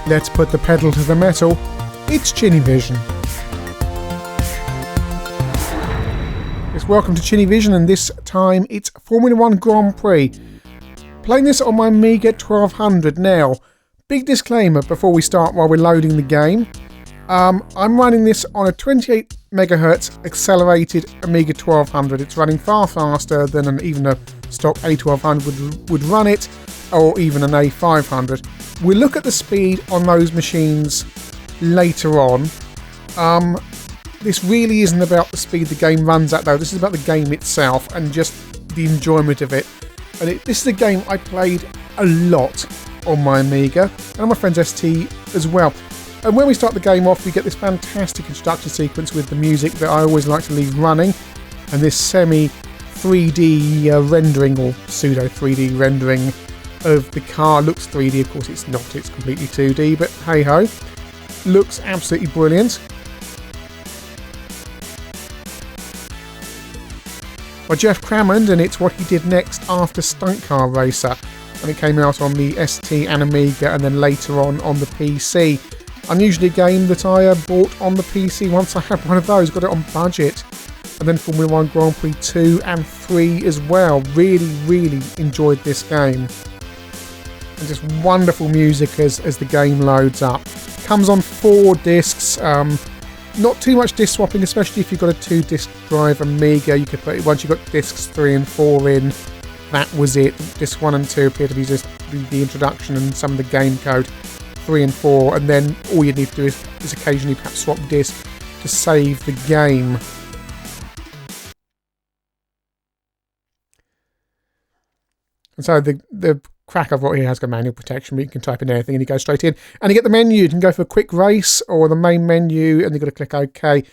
let's put the pedal to the metal. It's ChinnyVision. Yes, welcome to ChinnyVision, and this time it's Formula 1 Grand Prix. Playing this on my Amiga 1200 now. Big disclaimer before we start while we're loading the game. I'm running this on a 28 MHz accelerated Amiga 1200. It's running far faster than even a stock A1200 would run it, or even an A500. We'll look at the speed on those machines later on. This really isn't about the speed the game runs at though, this is about the game itself and just the enjoyment of it. And this is a game I played a lot on my Amiga and on my friend's ST as well. And when we start the game off, we get this fantastic introduction sequence with the music that I always like to leave running, and this semi-3D rendering, or pseudo-3D rendering of the car. Looks 3D, of course it's not, it's completely 2D, but hey-ho. Looks absolutely brilliant. By Geoff Crammond, and it's what he did next after Stunt Car Racer, and it came out on the ST and Amiga, and then later on the PC. Unusually a game that I bought on the PC once I had one of those, got it on budget. And then Formula 1 Grand Prix 2 and 3 as well. Really enjoyed this game. And just wonderful music as the game loads up. Comes on 4 discs. Not too much disc swapping, especially if you've got a 2-disc drive Amiga. You could put it, once you've got discs 3 and 4 in, that was it. Disc 1 and 2 appear to be just the introduction and some of the game code. 3 and 4, and then all you need to do is occasionally perhaps swap disc to save the game. And so the crack I've got here has got manual protection, but you can type in anything and you go straight in. And you get the menu. You can go for a quick race or the main menu, and you've got to click OK.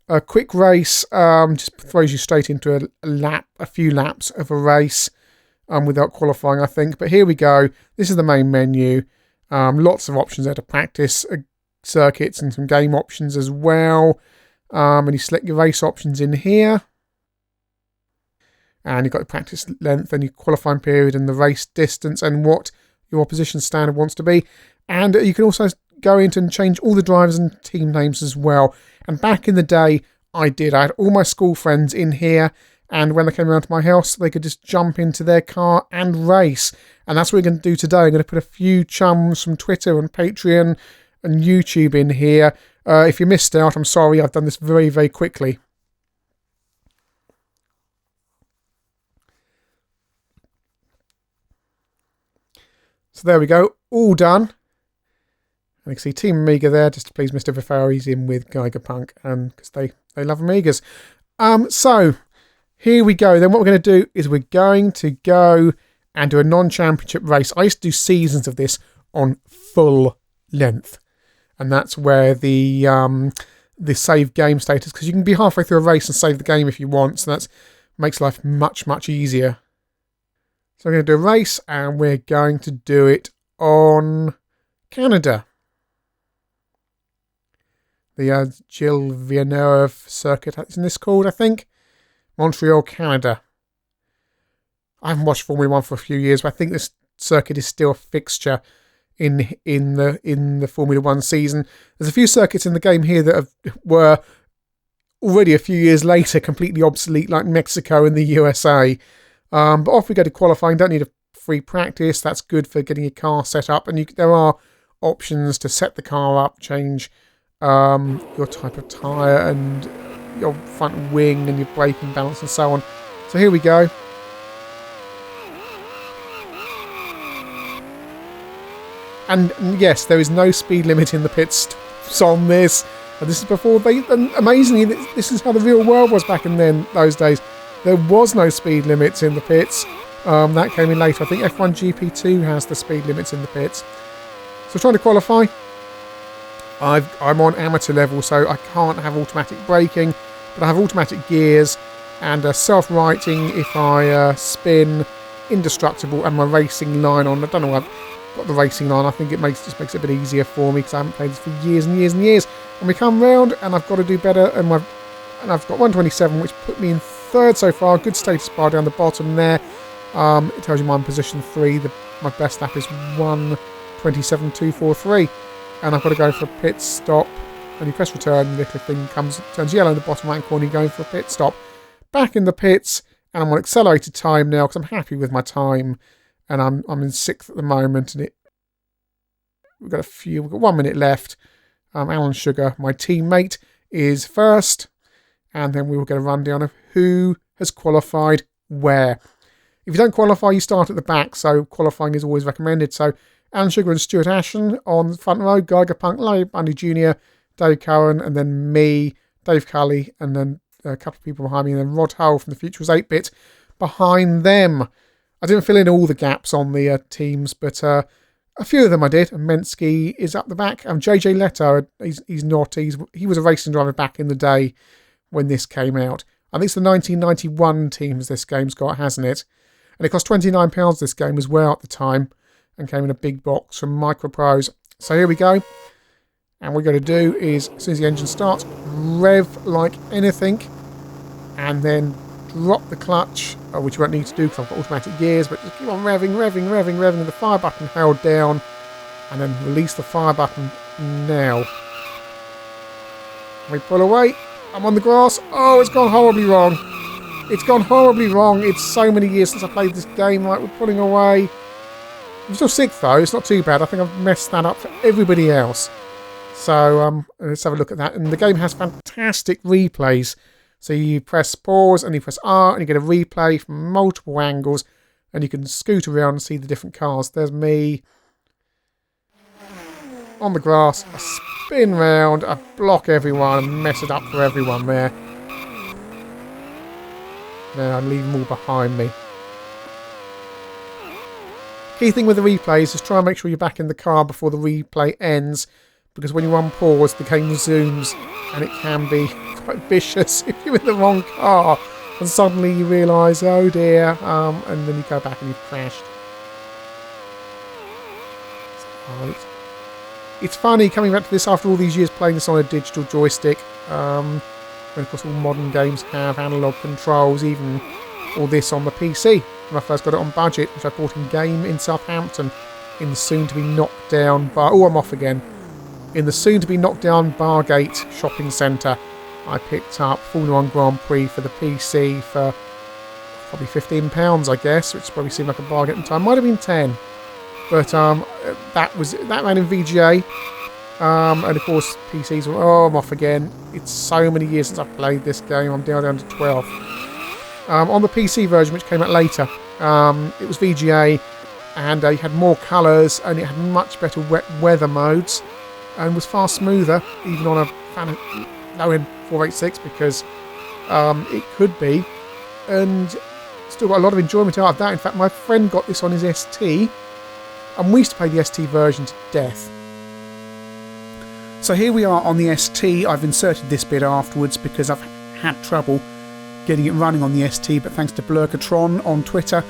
A quick race just throws you straight into a few laps of a race without qualifying, I think. But here we go. This is the main menu. Lots of options there to practice circuits and some game options as well. And you select your race options in here. And you've got the practice length and your qualifying period and the race distance and what your opposition standard wants to be. And you can also go into and change all the drivers and team names as well. And back in the day, I had all my school friends in here. And when they came around to my house, they could just jump into their car and race. And that's what we're going to do today. I'm going to put a few chums from Twitter and Patreon and YouTube in here. If you missed out, I'm sorry. I've done this very quickly. So there we go. All done. And you can see Team Amiga there, just to please Mr. Vifaro. He's in with Geiger Punk, because they love Amigas. So here we go. Then what we're going to do is we're going to go and do a non-championship race. I used to do seasons of this on full length. And that's where the save game status, because you can be halfway through a race and save the game if you want. So that makes life much easier. So we're going to do a race, and we're going to do it on Canada. The Gilles Villeneuve circuit, isn't this called, I think? Montreal, Canada. I haven't watched Formula 1 for a few years, but I think this circuit is still a fixture in the Formula 1 season. There's a few circuits in the game here that were already a few years later completely obsolete, like Mexico and the USA. But off we go to qualifying. Don't need a free practice. That's good for getting your car set up. And there are options to set the car up, change your type of tyre and your front wing and your braking balance and so on. So here we go. And yes, there is no speed limit in the pit stops on this. And this is before amazingly, this is how the real world was back in those days. There was no speed limits in the pits. That came in later. I think F1 GP2 has the speed limits in the pits. So trying to qualify. I'm on amateur level, so I can't have automatic braking, but I have automatic gears and self-righting if I spin, indestructible, and my racing line on. I don't know why I've got the racing line. I think it just makes it a bit easier for me because I haven't played this for years and years. And we come round, and I've got to do better, and I've got 127, which put me in third so far. Good status bar down the bottom there. It tells you I'm in position 3. My best lap is 1:27.243. and I've got to go for a pit stop. And you press return, the little thing turns yellow in the bottom right corner, you're going for a pit stop. Back in the pits, and I'm on accelerated time now because I'm happy with my time. And I'm in 6th at the moment, and we've got 1 minute left. Alan Sugar, my teammate, is first, and then we will get a rundown of who has qualified where. If you don't qualify, you start at the back, so qualifying is always recommended. So Alan Sugar and Stuart Ashen on the front row, Geiger Punk, Larry Bundy Jr., Dave Cowan, and then me, Dave Cully, and then a couple of people behind me, and then Rod Hull from the Future Was 8-Bit behind them. I didn't fill in all the gaps on the teams, but a few of them I did. And Mensky is up the back. JJ Leto, he's not. He was a racing driver back in the day when this came out. I think it's the 1991 teams this game's got, hasn't it? And it cost £29 this game as well at the time, and came in a big box from Microprose. So here we go. And what we're going to do is, as soon as the engine starts, rev like anything, and then drop the clutch, which you won't need to do because I've got automatic gears, but just keep on revving, with the fire button held down, and then release the fire button now. We pull away. I'm on the grass. Oh, it's gone horribly wrong. It's gone horribly wrong. It's so many years since I played this game. Right, we're pulling away. I'm still 6th though. It's not too bad. I think I've messed that up for everybody else. So let's have a look at that. And the game has fantastic replays. So you press pause and you press R and you get a replay from multiple angles, and you can scoot around and see the different cars. There's me on the grass. I spin round, I block everyone and mess it up for everyone there. Then I leave them all behind me. Key thing with the replays is try and make sure you're back in the car before the replay ends, because when you unpause, the game resumes, and it can be quite vicious if you're in the wrong car and suddenly you realise, oh dear, and then you go back and you've crashed. It's funny coming back to this after all these years playing this on a digital joystick, when of course all modern games have analogue controls, even all this on the PC. When I first got it on budget, which I bought in Game in Southampton, in the soon-to-be knocked down bar. Oh, I'm off again. In the soon-to-be knocked down Bargate shopping centre, I picked up Formula 1 Grand Prix for the PC for probably £15, I guess, which probably seemed like a bargain at the time. Might have been 10, but that ran in VGA, and of course PCs were. Oh, I'm off again. It's so many years since I've played this game. I'm down to 12. On the PC version, which came out later, it was VGA, and you had more colours, and it had much better wet weather modes, and was far smoother, even on a low-end 486, because it could be, and still got a lot of enjoyment out of that. In fact, my friend got this on his ST, and we used to play the ST version to death. So here we are on the ST. I've inserted this bit afterwards because I've had trouble getting it running on the ST, but thanks to Blurkatron on Twitter,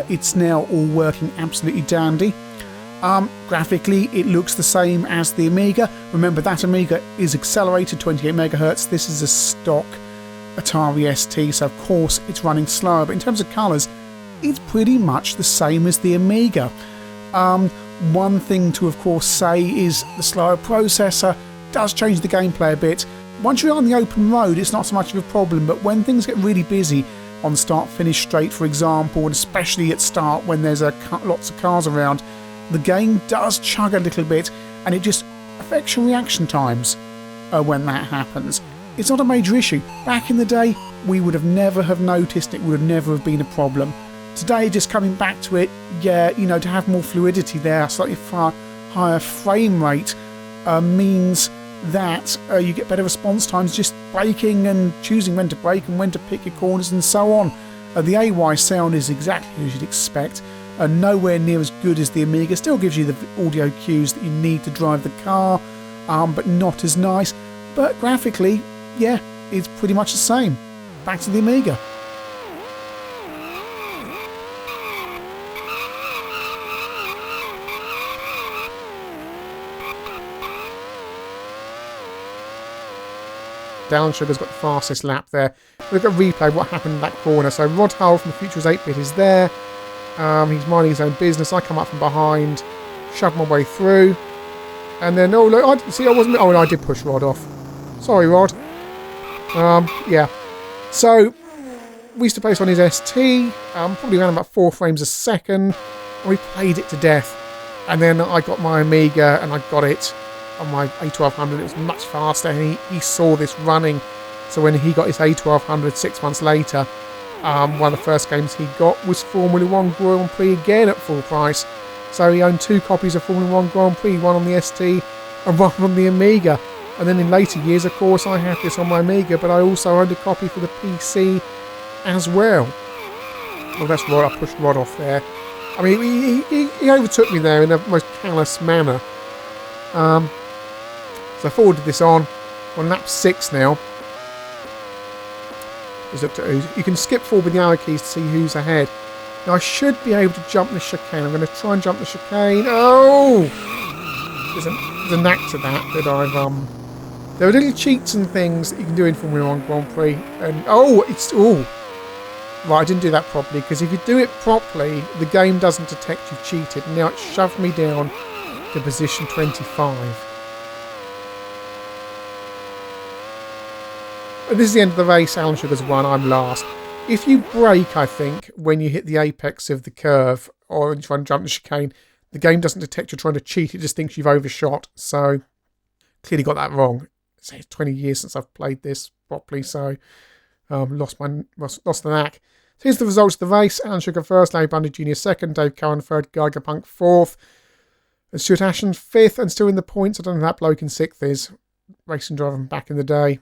it's now all working absolutely dandy. Graphically, it looks the same as the Amiga. Remember, that Amiga is accelerated 28 MHz. This is a stock Atari ST, so of course it's running slower. But in terms of colours, it's pretty much the same as the Amiga. One thing to, of course, say is the slower processor does change the gameplay a bit. Once you're on the open road, it's not so much of a problem, but when things get really busy on start-finish straight, for example, and especially at start when there's lots of cars around, the game does chug a little bit, and it just affects your reaction times when that happens. It's not a major issue. Back in the day, we would have never have noticed. It would have never have been a problem. Today, just coming back to it, yeah, you know, to have more fluidity there, slightly far higher frame rate means that you get better response times, just braking and choosing when to brake and when to pick your corners and so on. The AY sound is exactly as you'd expect. Nowhere near as good as the Amiga. Still gives you the audio cues that you need to drive the car, but not as nice. But graphically, yeah, it's pretty much the same. Back to the Amiga. Down Sugar's got the fastest lap there. We've got a replay of what happened in that corner. So Rod Hull from the Future Was 8-Bit is there. He's minding his own business. I come up from behind, shove my way through. And then, oh look, I wasn't... Oh, I did push Rod off. Sorry, Rod. Yeah. So, we used to play this on his ST, probably around about 4 frames a second, and we played it to death. And then I got my Amiga, and I got it on my A1200. It was much faster, and he saw this running. So when he got his A1200 6 months later, one of the first games he got was Formula 1 Grand Prix again at full price. So he owned 2 copies of Formula 1 Grand Prix, one on the ST and one on the Amiga. And then in later years, of course, I had this on my Amiga, but I also owned a copy for the PC as well. Well, that's right, I pushed Rod off there. I mean, he overtook me there in the most callous manner. So I forwarded this on lap 6 now. You can skip forward with the arrow keys to see who's ahead. Now I should be able to jump the chicane. I'm going to try and jump the chicane. Oh! There's a knack to that I've... There are little cheats and things that you can do in Formula 1 Grand Prix. And oh! Right, I didn't do that properly, because if you do it properly, the game doesn't detect you've cheated. Now it shoved me down to position 25. And this is the end of the race. Alan Sugar's won, I'm last. If you brake, I think, when you hit the apex of the curve, or when you try and jump the chicane, the game doesn't detect you're trying to cheat, it just thinks you've overshot. So, clearly got that wrong. It's 20 years since I've played this properly, so lost the knack. So here's the results of the race. Alan Sugar first, Larry Bundy Jr. second, Dave Cowan third, Geiger Punk fourth, and Stuart Ashton fifth, and still in the points. I don't know who that bloke in sixth is. Racing driver from back in the day.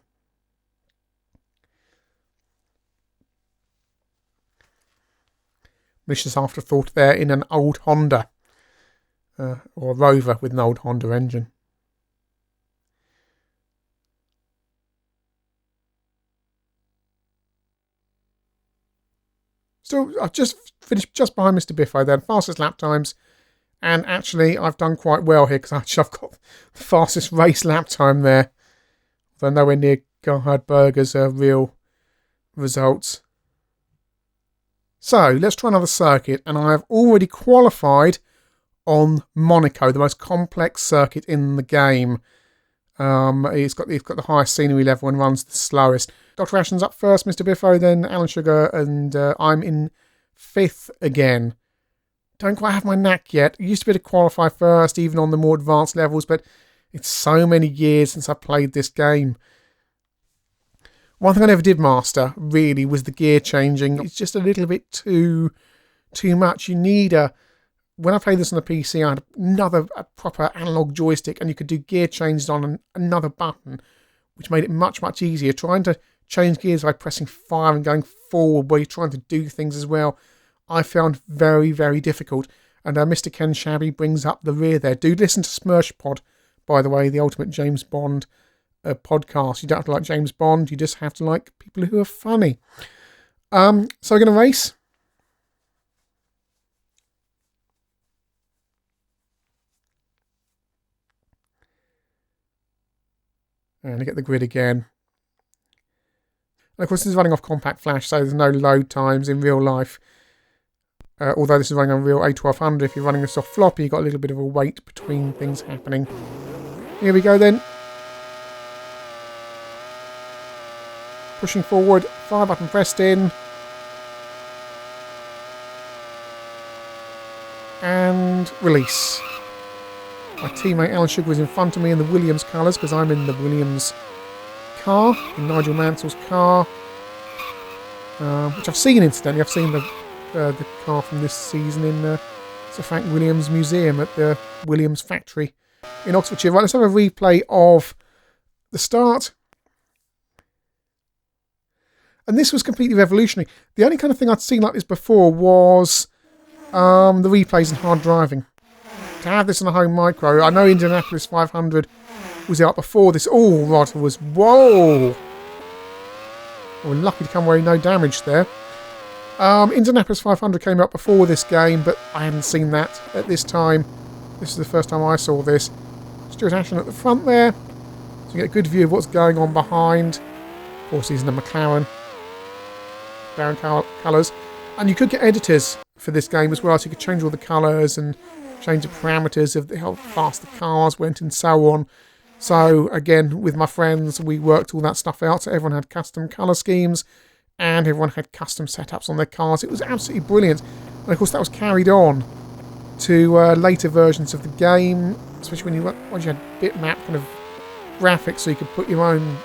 Malicious afterthought there in an old Honda. Or a Rover with an old Honda engine. Still, I've just finished just behind Mr. Biffo then. Fastest lap times. And actually, I've done quite well here because I've got the fastest race lap time there. Although nowhere near Gerhard Berger's real results. So, let's try another circuit. And I have already qualified on Monaco, the most complex circuit in the game. It's got the highest scenery level and runs the slowest. Dr. Ashton's up first, Mr. Biffo, then Alan Sugar, and I'm in 5th again. Don't quite have my knack yet. I used to be able to qualify first, even on the more advanced levels, but it's so many years since I played this game. One thing I never did master, really, was the gear changing. It's just a little bit too much. You need when I played this on the PC, I had a proper analog joystick, and you could do gear changes on another button, which made it much, much easier. Trying to change gears by pressing fire and going forward, where you're trying to do things as well, I found very, very difficult. And Mr. Ken Shabby brings up the rear there. Do listen to Smirch Pod, by the way, the ultimate James Bond podcast. You don't have to like James Bond, you just have to like people who are funny. So we're going to race. And I get the grid again. And of course, this is running off compact flash, so there's no load times in real life. Although this is running on real A1200, if you're running this off floppy, you've got a little bit of a wait between things happening. Here we go then. Pushing forward, fire button pressed in. And release. My teammate Alan Sugar was in front of me in the Williams colours, because I'm in the Williams car, in Nigel Mansell's car, which I've seen incidentally. I've seen the car from this season in Sir Frank Williams Museum at the Williams factory in Oxfordshire. Right, let's have a replay of the start. And this was completely revolutionary. The only kind of thing I'd seen like this before was the replays in hard driving. To have this on a home micro, I know Indianapolis 500 was out before this. Oh, right, was whoa! We're lucky to come away no damage there. Indianapolis 500 came out before this game, but I hadn't seen that at this time. This is the first time I saw this. Stuart Ashton at the front there, so you get a good view of what's going on behind. Of course, he's in the McLaren colours, and you could get editors for this game as well, so you could change all the colours and change the parameters of how fast the cars went and so on. So again, with my friends, we worked all that stuff out. So everyone had custom colour schemes and everyone had custom setups on their cars. It was absolutely brilliant. And of course that was carried on to later versions of the game, especially once you had bitmap kind of graphics, so you could put your own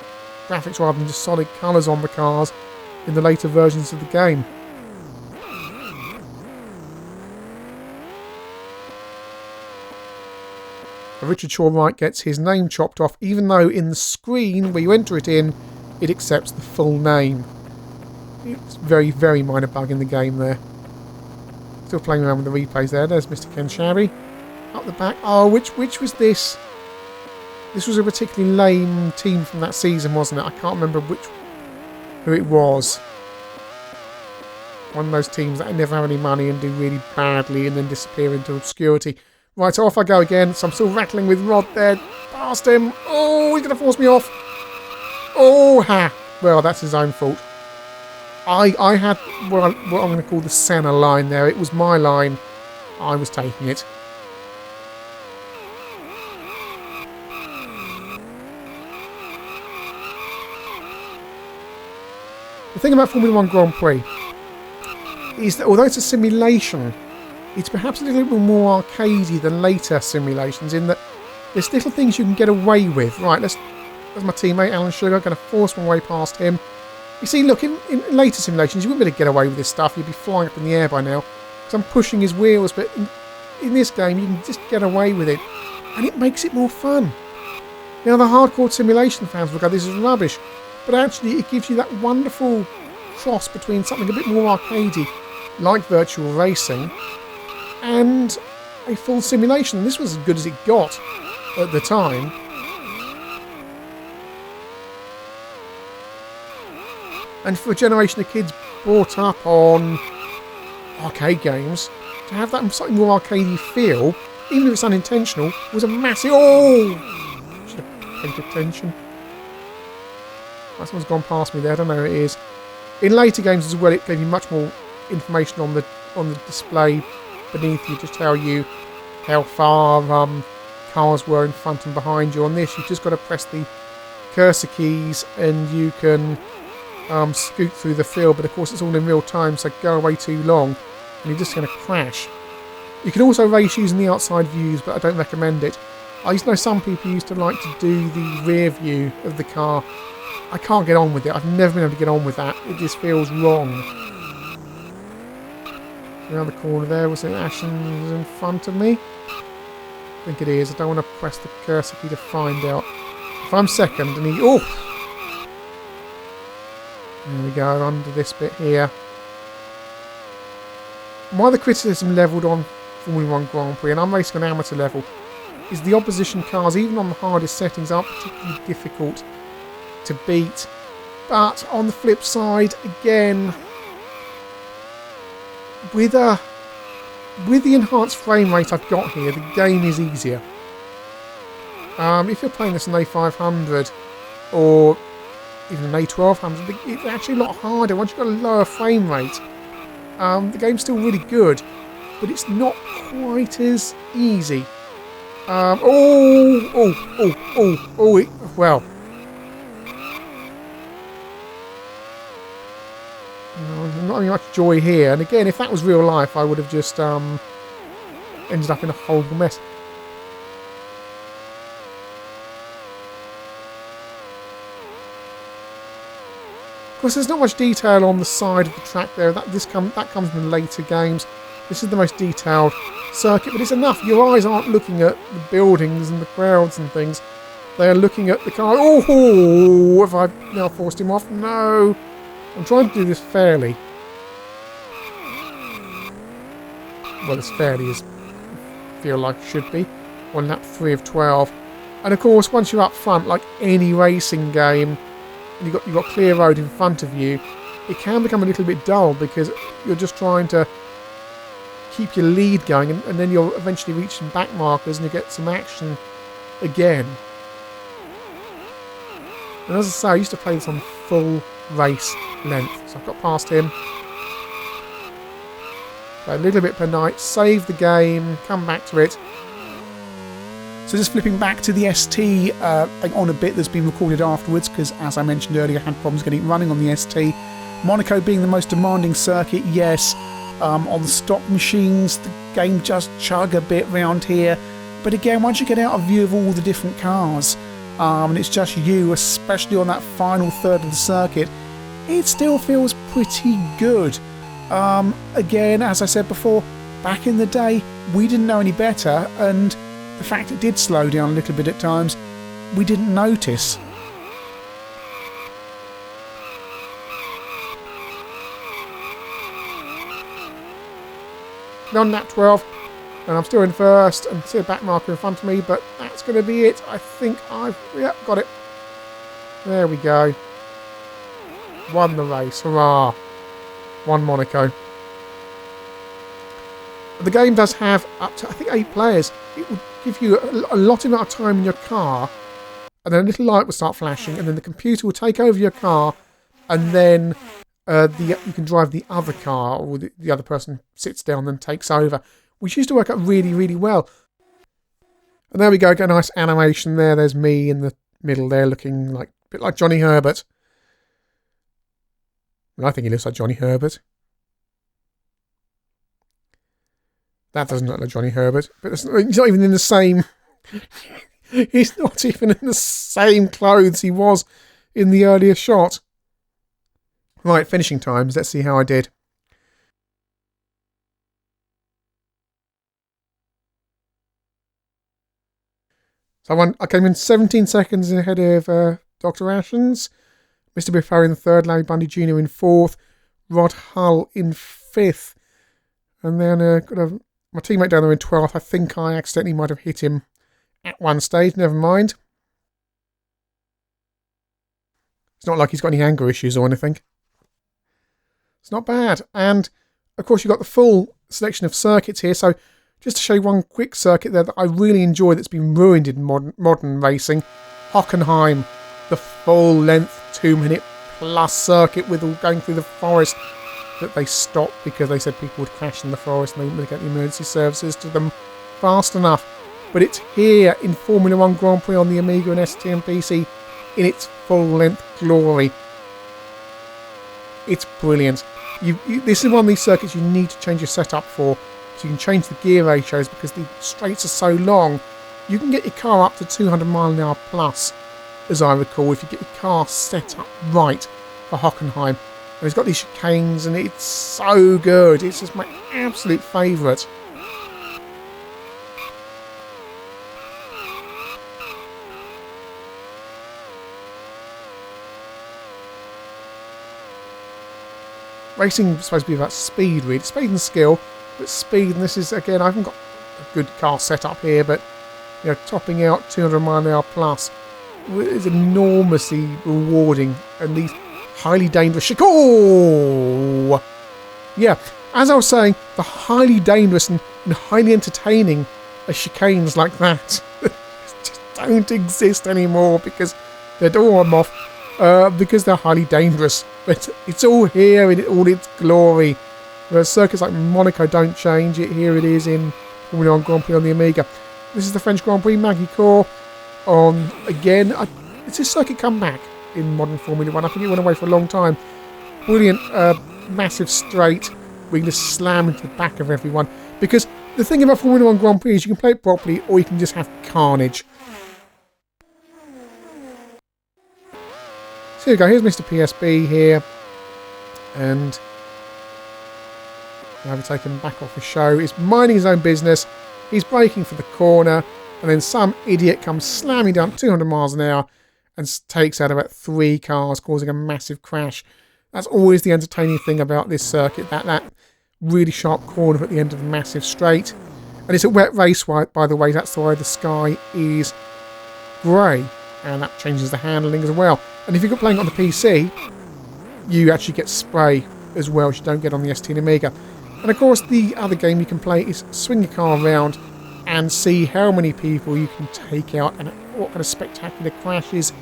graphics rather than just solid colours on the cars in the later versions of the game. Richard Shaw-Wright gets his name chopped off, even though in the screen where you enter it in, it accepts the full name. It's a very, very minor bug in the game there. Still playing around with the replays there. There's Mr. Ken Shabby. Up the back. Oh, which was this? This was a particularly lame team from that season, wasn't it? I can't remember who it was. One of those teams that never have any money and do really badly and then disappear into obscurity. Right, so off I go again. So I'm still rattling with Rod there. Past him. Oh, he's going to force me off. Oh, ha. Well, that's his own fault. I had what I'm going to call the Senna line there. It was my line. I was taking it. The thing about Formula 1 Grand Prix is that although it's a simulation, it's perhaps a little bit more arcadey than later simulations in that there's little things you can get away with. Right, there's my teammate Alan Sugar, going to force my way past him. You see, look, in later simulations you wouldn't be able to get away with this stuff. You'd be flying up in the air by now because I'm pushing his wheels, but in this game you can just get away with it and it makes it more fun. Now the hardcore simulation fans will go, this is rubbish, but actually it gives you that wonderful cross between something a bit more arcadey like virtual racing and a full simulation. This was as good as it got at the time. And for a generation of kids brought up on arcade games, to have that slightly more arcadey feel, even if it's unintentional, was a massive... Oh! Should have paid attention. Someone's gone past me there, I don't know who it is. In later games as well, it gave you much more information on the display beneath you to tell you how far cars were in front and behind you. On this, you've just got to press the cursor keys and you can scoot through the field, but of course it's all in real time, so go away too long and you're just going to crash. You can also race using the outside views, but I don't recommend it. I used to know some people used to like to do the rear view of the car. I can't get on with it. I've never been able to get on with that. It just feels wrong. Around the corner there, was it Ashen's in front of me? I think it is. I don't want to press the cursor key to find out. If I'm second and he... Oh! There we go, under this bit here. Why the criticism levelled on Formula 1 Grand Prix, and I'm racing on amateur level, is the opposition cars, even on the hardest settings, aren't particularly difficult to beat. But on the flip side, again, with the enhanced frame rate I've got here, the game is easier. If you're playing this on A500 or even an A1200, it's actually a lot harder once you've got a lower frame rate. The game's still really good, but it's not quite as easy. Well. Not any much joy here. And again, if that was real life, I would have just ended up in a horrible mess. Of course, there's not much detail on the side of the track there. That comes in later games. This is the most detailed circuit, but it's enough. Your eyes aren't looking at the buildings and the crowds and things. They are looking at the car. Oh, have I now forced him off? No. I'm trying to do this fairly. Well, as fairly as I feel like it should be. On lap 3 of 12. And of course, once you're up front, like any racing game, and you've got clear road in front of you, it can become a little bit dull because you're just trying to keep your lead going, and then you'll eventually reach some back markers and you get some action again. And as I say, I used to play this on full race length, so I've got past him. A little bit per night, save the game, come back to it. So just flipping back to the ST on a bit that's been recorded afterwards, because as I mentioned earlier, I had problems getting it running on the ST. Monaco being the most demanding circuit, yes. On the stock machines, the game just chug a bit round here. But again, once you get out of view of all the different cars, and it's just you, especially on that final third of the circuit, it still feels pretty good. Again, as I said before, back in the day, we didn't know any better, and the fact it did slow down a little bit at times, we didn't notice. On lap 12, and I'm still in first, and see a back marker in front of me, but that's going to be it. I think got it. There we go. Won the race, hurrah. Won Monaco. The game does have up to, I think, 8 players. It will give you a lot amount of time in your car, and then a little light will start flashing, and then the computer will take over your car, and then you can drive the other car, or the other person sits down and takes over, which used to work out really, really well. And there we go, get a nice animation there. There's me in the middle there, looking like a bit like Johnny Herbert. I think he looks like Johnny Herbert. That doesn't look like Johnny Herbert, but he's not even in the same. He's not even in the same clothes he was in the earlier shot. Right, finishing times. Let's see how I did. So I came in 17 seconds ahead of Dr. Ashens. Mr. Biffo in 3rd, Larry Bundy Jr. in 4th, Rod Hull in 5th. And then my teammate down there in 12th. I think I accidentally might have hit him at one stage. Never mind. It's not like he's got any anger issues or anything. It's not bad. And, of course, you've got the full selection of circuits here. So, just to show you one quick circuit there that I really enjoy that's been ruined in modern racing. Hockenheim, the full-length 2-minute plus circuit with all going through the forest that they stopped because they said people would crash in the forest and they wouldn't get the emergency services to them fast enough. But it's here in Formula 1 Grand Prix on the Amiga and ST and PC in its full-length glory. It's brilliant. This is one of these circuits you need to change your setup for, so you can change the gear ratios because the straights are so long. You can get your car up to 200 mile an hour plus, as I recall, if you get your car set up right for Hockenheim. And it's got these chicanes and it's so good. It's just my absolute favourite. Racing is supposed to be about speed, really. Speed and skill, but speed, and this is, again, I haven't got a good car set up here, but, you know, topping out 200 mile an hour plus is enormously rewarding, and these highly dangerous Oh! Yeah, as I was saying, the highly dangerous and highly entertaining chicanes like that just don't exist anymore because they're all off. Because they're highly dangerous, but it's all here in all its glory. Whereas circuits like Monaco don't change it. Here it is in Formula 1 Grand Prix on the Amiga. This is the French Grand Prix, Monaco. Again, it's a circuit comeback in modern Formula 1. I think it went away for a long time. Brilliant, massive straight. We can just slam into the back of everyone. Because the thing about Formula 1 Grand Prix is you can play it properly or you can just have carnage. So here we go, here's Mr. PSB here, and I've taken him back off the show. He's minding his own business, he's braking for the corner, and then some idiot comes slamming down 200 miles an hour and takes out about 3 cars, causing a massive crash. That's always the entertaining thing about this circuit, that really sharp corner at the end of the massive straight. And it's a wet race, by the way, that's why the sky is grey, and that changes the handling as well. And if you're playing on the PC, you actually get spray as well, which you don't get on the ST and Amiga. And of course, the other game you can play is swing your car around and see how many people you can take out and what kind of spectacular crashes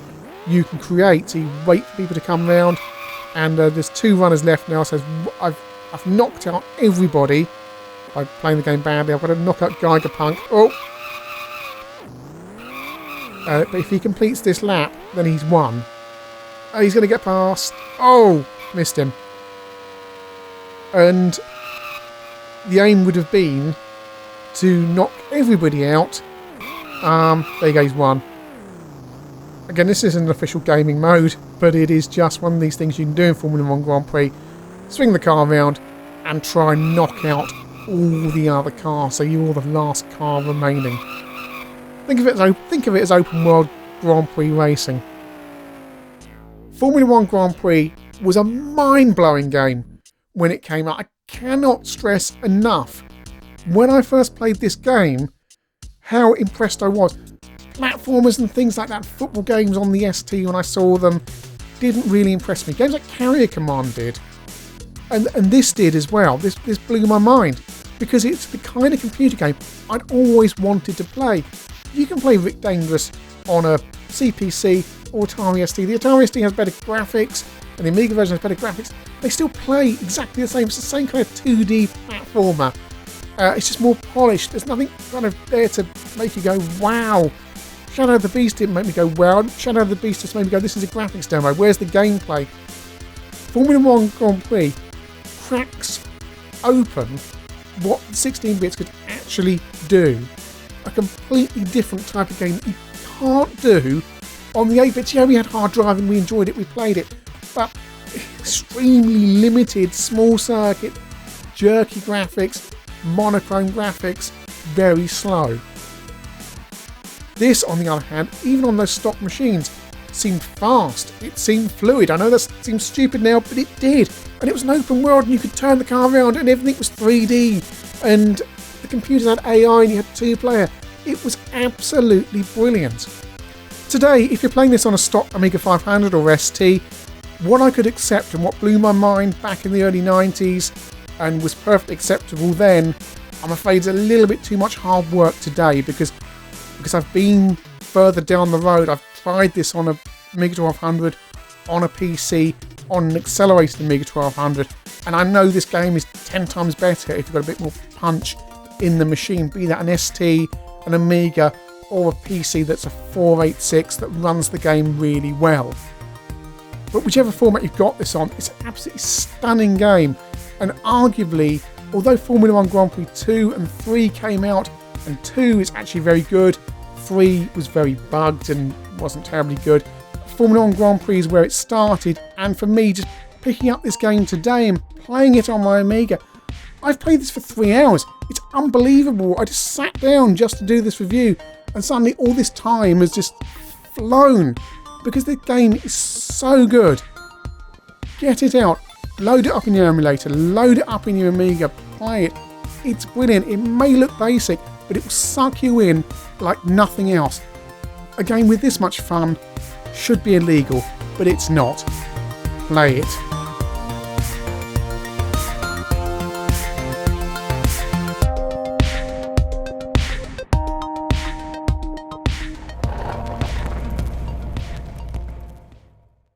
you can create. So you wait for people to come round, and there's 2 runners left now, so I've knocked out everybody by playing the game badly. I've got to knock out Geigerpunk. Oh! But if he completes this lap, then he's won. He's going to get past. Oh! Missed him. And the aim would have been to knock everybody out. There you go, he's won. Again, this isn't an official gaming mode, but it is just one of these things you can do in Formula 1 Grand Prix. Swing the car around and try and knock out all the other cars, so you're the last car remaining. Think of it as open world Grand Prix racing. Formula 1 Grand Prix was a mind-blowing game when it came out. I cannot stress enough, when I first played this game, how impressed I was. Platformers and things like that, football games on the ST when I saw them, didn't really impress me. Games like Carrier Command did. And this did as well. This blew my mind, because it's the kind of computer game I'd always wanted to play. You can play Rick Dangerous on a CPC or Atari ST. The Atari ST has better graphics, and the Amiga version has better graphics. They still play exactly the same. It's the same kind of 2D platformer. It's just more polished. There's nothing kind of there to make you go, wow. Shadow of the Beast didn't make me go, wow. Shadow of the Beast just made me go, this is a graphics demo. Where's the gameplay? Formula 1 Grand Prix cracks open what 16 bits could actually do. A completely different type of game that you can't do on the 8 bits. Yeah, we had hard driving, we enjoyed it, we played it, but extremely limited, small circuit, jerky graphics, monochrome graphics, very slow. This, on the other hand, even on those stock machines, seemed fast. It seemed fluid. I know that seems stupid now, but it did. And it was an open world, and you could turn the car around, and everything was 3D. And the computers had AI, and you had 2-player. It was absolutely brilliant. Today, if you're playing this on a stock Amiga 500 or ST, what I could accept and what blew my mind back in the early 90s and was perfectly acceptable then, I'm afraid is a little bit too much hard work today, because I've been further down the road. I've tried this on a Amiga 1200, on a PC, on an accelerated Amiga 1200, and I know this game is 10 times better if you've got a bit more punch in the machine, be that an ST, an Amiga, or a PC that's a 486 that runs the game really well. But whichever format you've got this on, it's an absolutely stunning game, and arguably, although Formula 1 Grand Prix 2 and 3 came out, and 2 is actually very good, 3 was very bugged and wasn't terribly good, Formula 1 Grand Prix is where it started, and for me, just picking up this game today and playing it on my Amiga, I've played this for 3 hours. It's unbelievable. I just sat down just to do this review, and suddenly all this time has just flown, because the game is so good. Get it out, load it up in your emulator, load it up in your Amiga, play it. It's brilliant. It may look basic, but it will suck you in like nothing else. A game with this much fun should be illegal, but it's not. Play it.